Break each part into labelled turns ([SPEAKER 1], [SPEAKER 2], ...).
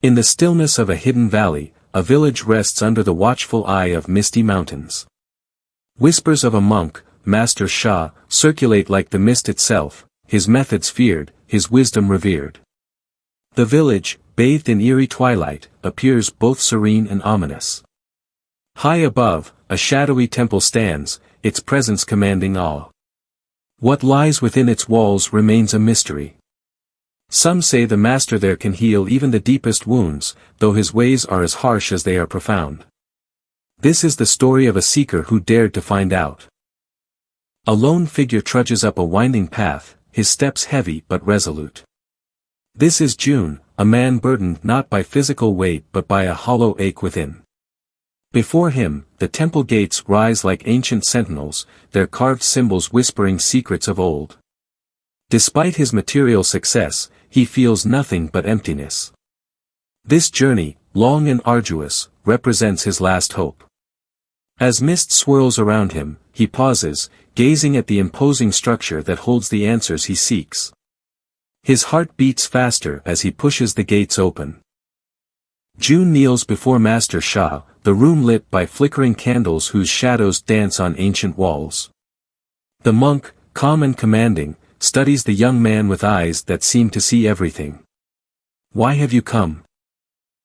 [SPEAKER 1] In the stillness of a hidden valley, a village rests under the watchful eye of misty mountains. Whispers of a monk, Master Sha, circulate like the mist itself, his methods feared, his wisdom revered. The village, bathed in eerie twilight, appears both serene and ominous. High above, a shadowy temple stands, its presence commanding awe. What lies within its walls remains a mystery. Some say the master there can heal even the deepest wounds, though his ways are as harsh as they are profound. This is the story of a seeker who dared to find out. A lone figure trudges up a winding path, his steps heavy but resolute. This is June, a man burdened not by physical weight but by a hollow ache within. Before him, the temple gates rise like ancient sentinels, their carved symbols whispering secrets of old. Despite his material success, he feels nothing but emptiness. This journey, long and arduous, represents his last hope. As mist swirls around him, he pauses, gazing at the imposing structure that holds the answers he seeks. His heart beats faster as he pushes the gates open. June kneels before Master Sha, the room lit by flickering candles whose shadows dance on ancient walls. The monk, calm and commanding, studies the young man with eyes that seem to see everything. "Why have you come?"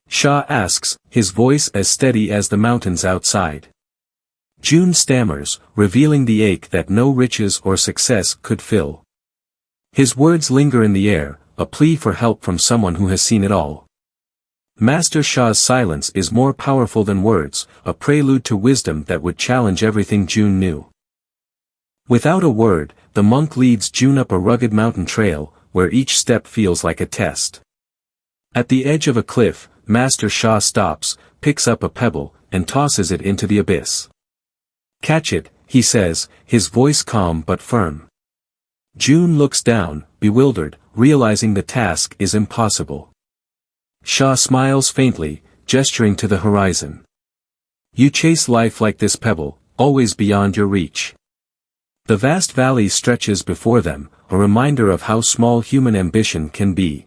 [SPEAKER 1] Sha asks, his voice as steady as the mountains outside. June stammers, revealing the ache that no riches or success could fill. His words linger in the air, a plea for help from someone who has seen it all. Master Sha's silence is more powerful than words, a prelude to wisdom that would challenge everything June knew. Without a word, the monk leads June up a rugged mountain trail, where each step feels like a test. At the edge of a cliff, Master Sha stops, picks up a pebble, and tosses it into the abyss. "Catch it," he says, his voice calm but firm. June looks down, bewildered, realizing the task is impossible. Sha smiles faintly, gesturing to the horizon. "You chase life like this pebble, always beyond your reach." The vast valley stretches before them, a reminder of how small human ambition can be.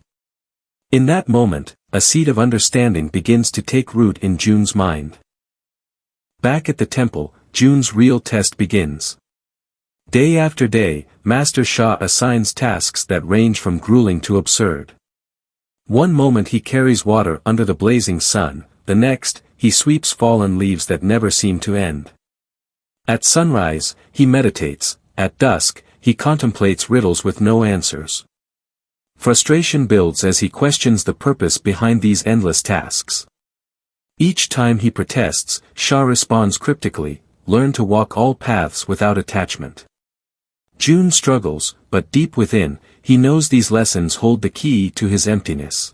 [SPEAKER 1] In that moment, a seed of understanding begins to take root in June's mind. Back at the temple, June's real test begins. Day after day, Master Sha assigns tasks that range from grueling to absurd. One moment he carries water under the blazing sun, the next, he sweeps fallen leaves that never seem to end. At sunrise, he meditates, at dusk, he contemplates riddles with no answers. Frustration builds as he questions the purpose behind these endless tasks. Each time he protests, Sha responds cryptically, "Learn to walk all paths without attachment." June struggles, but deep within, he knows these lessons hold the key to his emptiness.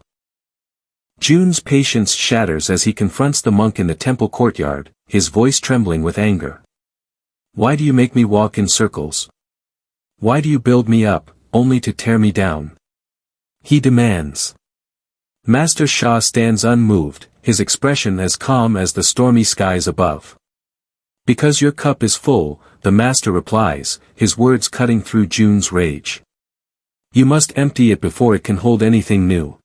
[SPEAKER 1] June's patience shatters as he confronts the monk in the temple courtyard, his voice trembling with anger. "Why do you make me walk in circles? Why do you build me up, only to tear me down?" he demands. Master Sha stands unmoved, his expression as calm as the stormy skies above. "Because your cup is full," the master replies, his words cutting through June's rage. "You must empty it before it can hold anything new."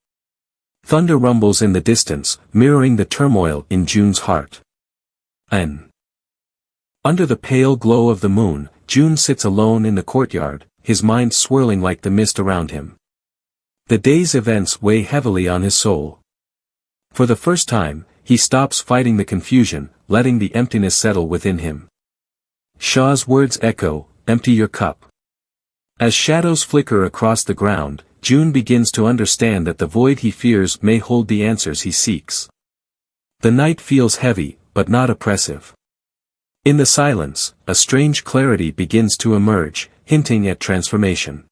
[SPEAKER 1] Thunder rumbles in the distance, mirroring the turmoil in June's heart. Under the pale glow of the moon, June sits alone in the courtyard, his mind swirling like the mist around him. The day's events weigh heavily on his soul. For the first time, he stops fighting the confusion, letting the emptiness settle within him. Sha's words echo, "Empty your cup." As shadows flicker across the ground, June begins to understand that the void he fears may hold the answers he seeks. The night feels heavy, but not oppressive. In the silence, a strange clarity begins to emerge, hinting at transformation.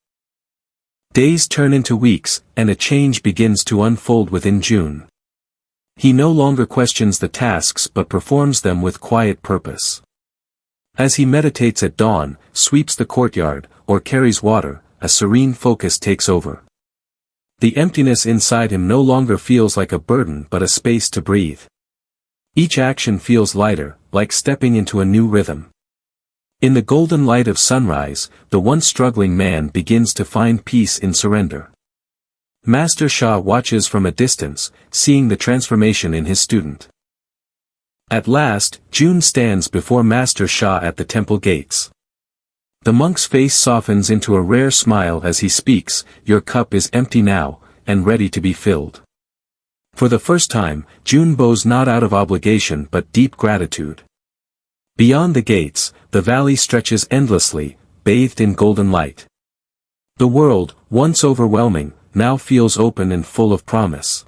[SPEAKER 1] Days turn into weeks, and a change begins to unfold within June. He no longer questions the tasks but performs them with quiet purpose. As he meditates at dawn, sweeps the courtyard, or carries water, a serene focus takes over. The emptiness inside him no longer feels like a burden but a space to breathe. Each action feels lighter, like stepping into a new rhythm. In the golden light of sunrise, the once struggling man begins to find peace in surrender. Master Sha watches from a distance, seeing the transformation in his student. At last, June stands before Master Sha at the temple gates. The monk's face softens into a rare smile as he speaks, "Your cup is empty now, and ready to be filled." For the first time, June bows not out of obligation but deep gratitude. Beyond the gates, the valley stretches endlessly, bathed in golden light. The world, once overwhelming, now feels open and full of promise.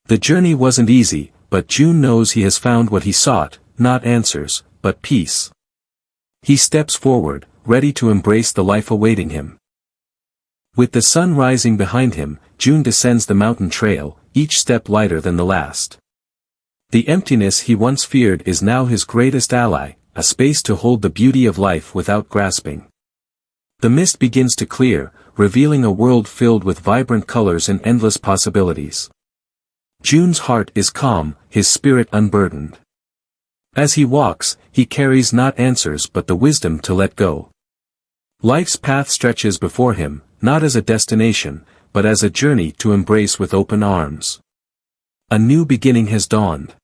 [SPEAKER 1] The journey wasn't easy, but June knows he has found what he sought, not answers, but peace. He steps forward, ready to embrace the life awaiting him. With the sun rising behind him, June descends the mountain trail, each step lighter than the last. The emptiness he once feared is now his greatest ally, a space to hold the beauty of life without grasping. The mist begins to clear, revealing a world filled with vibrant colors and endless possibilities. June's heart is calm, his spirit unburdened. As he walks, he carries not answers but the wisdom to let go. Life's path stretches before him, not as a destination, but as a journey to embrace with open arms. A new beginning has dawned.